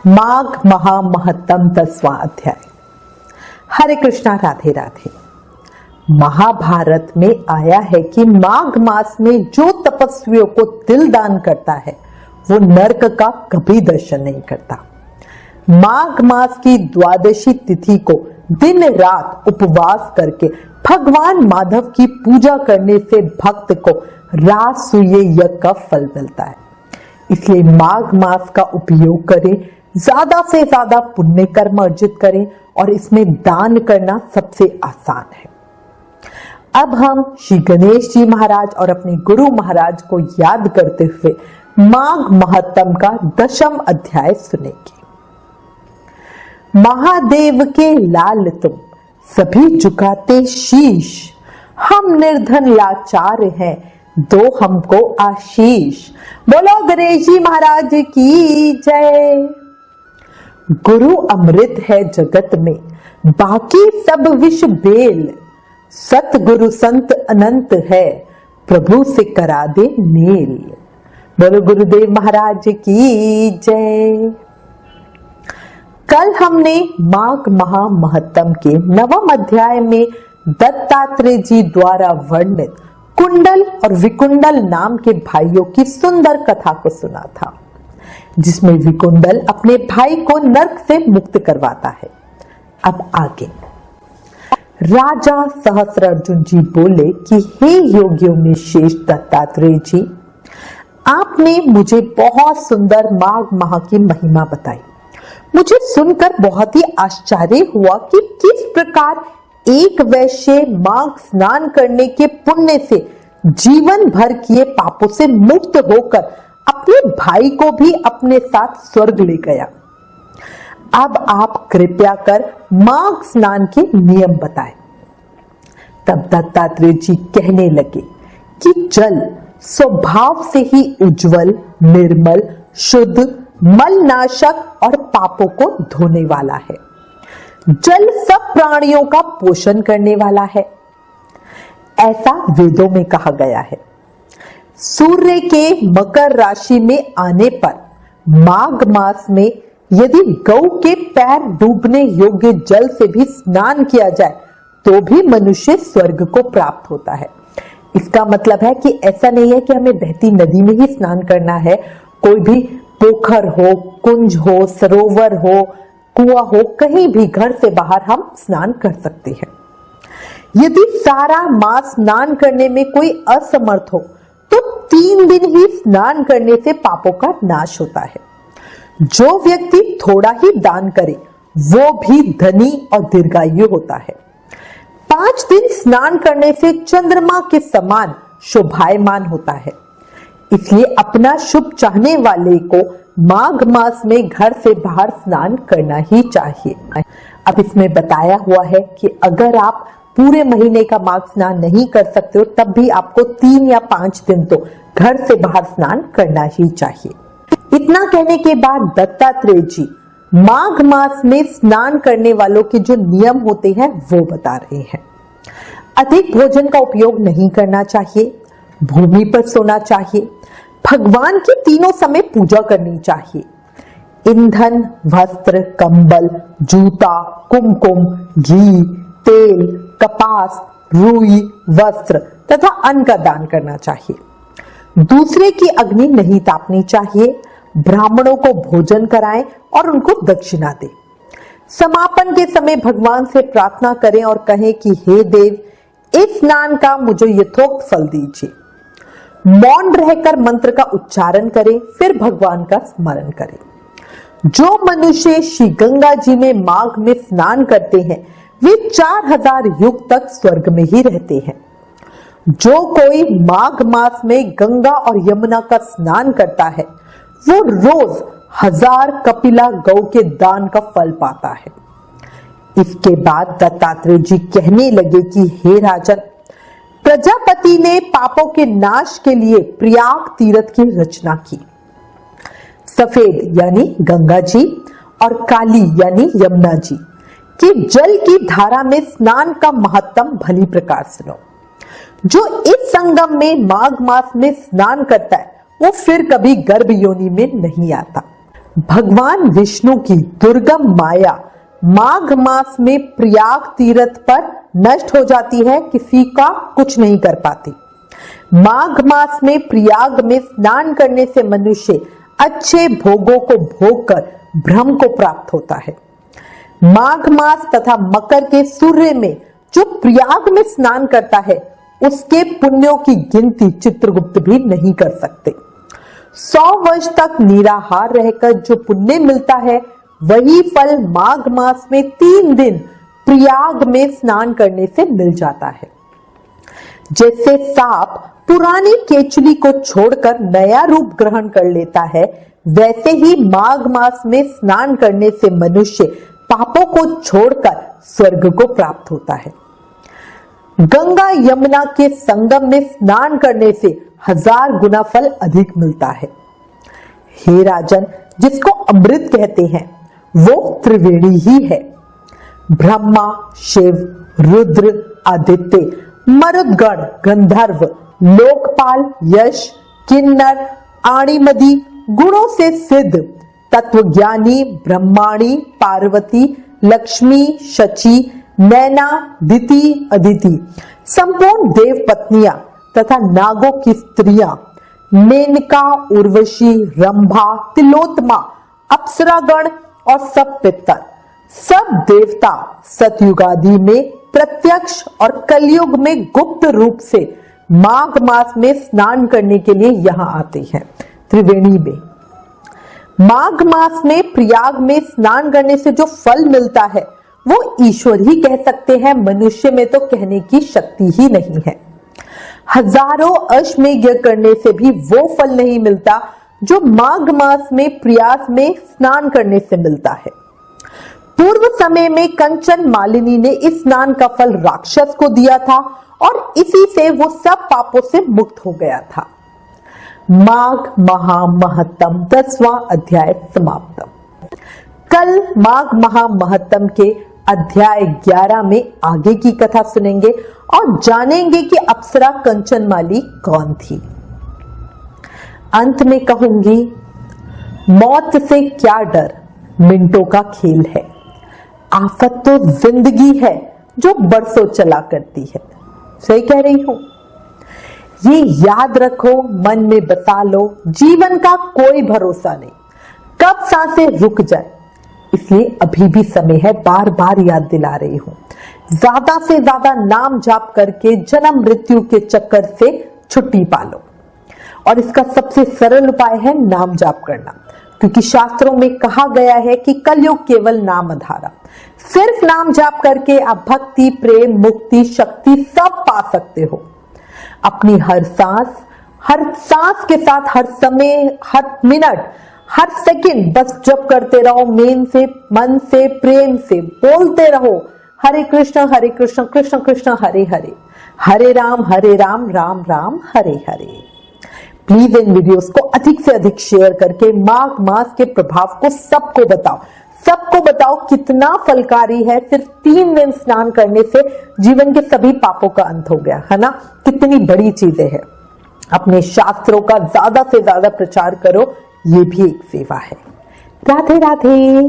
माघ महामहत्तम 10वां अध्याय। हरे कृष्णा, राधे राधे। महाभारत में आया है कि माघ मास में जो तपस्वियों को तिल दान करता है वो नरक का कभी दर्शन नहीं करता। माघ मास की द्वादशी तिथि को दिन रात उपवास करके भगवान माधव की पूजा करने से भक्त को राजसूय यज्ञ का फल मिलता है। इसलिए माघ मास का उपयोग करें, ज्यादा से ज्यादा पुण्य कर्म अर्जित करें और इसमें दान करना सबसे आसान है। अब हम श्री गणेश जी महाराज और अपने गुरु महाराज को याद करते हुए माघ महात्म का 10वां अध्याय सुनेंगे। महादेव के लाल तुम सभी झुकाते शीश, हम निर्धन लाचार हैं, दो हमको आशीष। बोलो गणेश जी महाराज की जय। गुरु अमृत है जगत में, बाकी सब विष बेल, सतगुरु संत अनंत है, प्रभु से करा दे मेल। बोलो गुरुदेव महाराज की जय। कल हमने माघ महामहत्तम के 9वें अध्याय में दत्तात्रेय जी द्वारा वर्णित कुंडल और विकुंडल नाम के भाइयों की सुंदर कथा को सुना था, जिसमें विकुंडल अपने भाई को नरक से मुक्त करवाता है। अब आगे राजा सहस्त्रार्जुन जी बोले कि हे योगियों में श्रेष्ठ दत्तात्रेय जी, आपने मुझे बहुत सुंदर माघ माह की महिमा बताई। मुझे सुनकर बहुत ही आश्चर्य हुआ कि किस प्रकार एक वैश्य माघ स्नान करने के पुण्य से जीवन भर किए पापों से मुक्त होकर अपने भाई को भी अपने साथ स्वर्ग ले गया। अब आप कृपया कर माघ स्नान के नियम बताएं। तब दत्तात्रेय जी कहने लगे कि जल स्वभाव से ही उज्जवल, निर्मल, शुद्ध, मलनाशक और पापों को धोने वाला है। जल सब प्राणियों का पोषण करने वाला है, ऐसा वेदों में कहा गया है। सूर्य के मकर राशि में आने पर माघ मास में यदि गौ के पैर डूबने योग्य जल से भी स्नान किया जाए तो भी मनुष्य स्वर्ग को प्राप्त होता है। इसका मतलब है कि ऐसा नहीं है कि हमें बहती नदी में ही स्नान करना है। कोई भी पोखर हो, कुंज हो, सरोवर हो, कुआं हो, कहीं भी घर से बाहर हम स्नान कर सकते हैं। यदि सारा मास स्नान करने में कोई असमर्थ हो तो 3 दिन ही स्नान करने से पापों का नाश होता है। जो व्यक्ति थोड़ा ही दान करे वो भी धनी और दीर्घायु होता है। 5 दिन स्नान करने से चंद्रमा के समान शोभायमान होता है। इसलिए अपना शुभ चाहने वाले को माघ मास में घर से बाहर स्नान करना ही चाहिए। अब इसमें बताया हुआ है कि अगर आप पूरे महीने का माघ स्नान नहीं कर सकते हो तब भी आपको 3 या 5 दिन तो घर से बाहर स्नान करना ही चाहिए। इतना कहने के बाद दत्तात्रेय जी माघ मास में स्नान करने वालों के जो नियम होते हैं वो बता रहे हैं। अधिक भोजन का उपयोग नहीं करना चाहिए, भूमि पर सोना चाहिए, भगवान की तीनों समय पूजा करनी चाहिए। ईंधन, वस्त्र, कंबल, जूता, कुमकुम, घी, तेल, कपास, रुई, वस्त्र तथा अन्न का दान करना चाहिए। दूसरे की अग्नि नहीं तापनी चाहिए। ब्राह्मणों को भोजन कराएं और उनको दक्षिणा दें। समापन के समय भगवान से प्रार्थना करें और कहें कि हे देव, इस स्नान का मुझे यथोक्त फल दीजिए। मौन रहकर मंत्र का उच्चारण करें, फिर भगवान का स्मरण करें। जो मनुष्य श्री गंगा जी में माघ में स्नान करते हैं वे 4000 युग तक स्वर्ग में ही रहते हैं। जो कोई माघ मास में गंगा और यमुना का स्नान करता है वो रोज 1000 कपिला गौ के दान का फल पाता है। इसके बाद दत्तात्रेय जी कहने लगे कि हे राजन, प्रजापति ने पापों के नाश के लिए प्रयाग तीर्थ की रचना की। सफेद यानी गंगा जी और काली यानी यमुना जी कि जल की धारा में स्नान का महत्तम भली प्रकार सुनो। जो इस संगम में माघ मास में स्नान करता है वो फिर कभी गर्भ योनि में नहीं आता। भगवान विष्णु की दुर्गम माया माघ मास में प्रयाग तीर्थ पर नष्ट हो जाती है, किसी का कुछ नहीं कर पाती। माघ मास में प्रयाग में स्नान करने से मनुष्य अच्छे भोगों को भोग कर ब्रह्म को प्राप्त होता है। माघ मास तथा मकर के सूर्य में जो प्रयाग में स्नान करता है उसके पुण्यों की गिनती चित्रगुप्त भी नहीं कर सकते। 100 वर्ष तक निराहार रहकर जो पुण्य मिलता है वही फल माघ मास में 3 दिन प्रयाग में स्नान करने से मिल जाता है। जैसे सांप पुरानी केचुली को छोड़कर नया रूप ग्रहण कर लेता है, वैसे ही माघ मास में स्नान करने से मनुष्य पापों को छोड़कर स्वर्ग को प्राप्त होता है। गंगा यमुना के संगम में स्नान करने से 1000 गुना फल अधिक मिलता है। हे राजन, जिसको अमृत कहते हैं वो त्रिवेणी ही है। ब्रह्मा, शिव, रुद्र, आदित्य, मरुदगण, गंधर्व, लोकपाल, यश, किन्नर, आणिमदी गुणों से सिद्ध तत्वज्ञानी ब्रह्माणी, पार्वती, लक्ष्मी, शची, नैना, दिति, अदिति, संपूर्ण देव पत्नियां तथा नागों की स्त्रियां, मेनका, उर्वशी, रंभा, तिलोत्तमा, अप्सरागण और सब पितर, सब देवता सतयुगादि में प्रत्यक्ष और कलयुग में गुप्त रूप से माघ मास में स्नान करने के लिए यहाँ आते हैं त्रिवेणी में। माघ मास में प्रयाग में स्नान करने से जो फल मिलता है वो ईश्वर ही कह सकते हैं, मनुष्य में तो कहने की शक्ति ही नहीं है। हजारों अश्वमेध यज्ञ करने से भी वो फल नहीं मिलता जो माघ मास में प्रयाग में स्नान करने से मिलता है। पूर्व समय में कंचन मालिनी ने इस स्नान का फल राक्षस को दिया था और इसी से वो सब पापों से मुक्त हो गया था। माघ महामहत्तम 10वां अध्याय समाप्त। कल माघ महामहत्तम के अध्याय 11 में आगे की कथा सुनेंगे और जानेंगे कि अप्सरा कंचनमाली कौन थी। अंत में कहूंगी, मौत से क्या डर, मिनटों का खेल है। आफत तो जिंदगी है जो बरसों चला करती है। सही कह रही हूं? ये याद रखो, मन में बसा लो, जीवन का कोई भरोसा नहीं, कब सांसें रुक जाए। इसलिए अभी भी समय है, बार बार याद दिला रही हूं। ज्यादा से ज्यादा नाम जाप करके जन्म मृत्यु के चक्कर से छुट्टी पालो। और इसका सबसे सरल उपाय है नाम जाप करना, क्योंकि शास्त्रों में कहा गया है कि कलयुग केवल नाम आधारा। सिर्फ नाम जाप करके आप भक्ति, प्रेम, मुक्ति, शक्ति सब पा सकते हो। अपनी हर सांस के साथ, हर समय, हर मिनट, हर सेकंड बस जप करते रहो, मन से, प्रेम से बोलते रहो, हरे कृष्ण कृष्ण कृष्ण हरे हरे, हरे Ram Ram Ram Hare Hare. Please in videos को अधिक से अधिक शेयर करके माघ मास के प्रभाव को सबको बताओ कितना फलकारी है। सिर्फ 3 दिन स्नान करने से जीवन के सभी पापों का अंत हो गया है ना। कितनी बड़ी चीजें हैं। अपने शास्त्रों का ज्यादा से ज्यादा प्रचार करो, ये भी एक सेवा है। राधे राधे।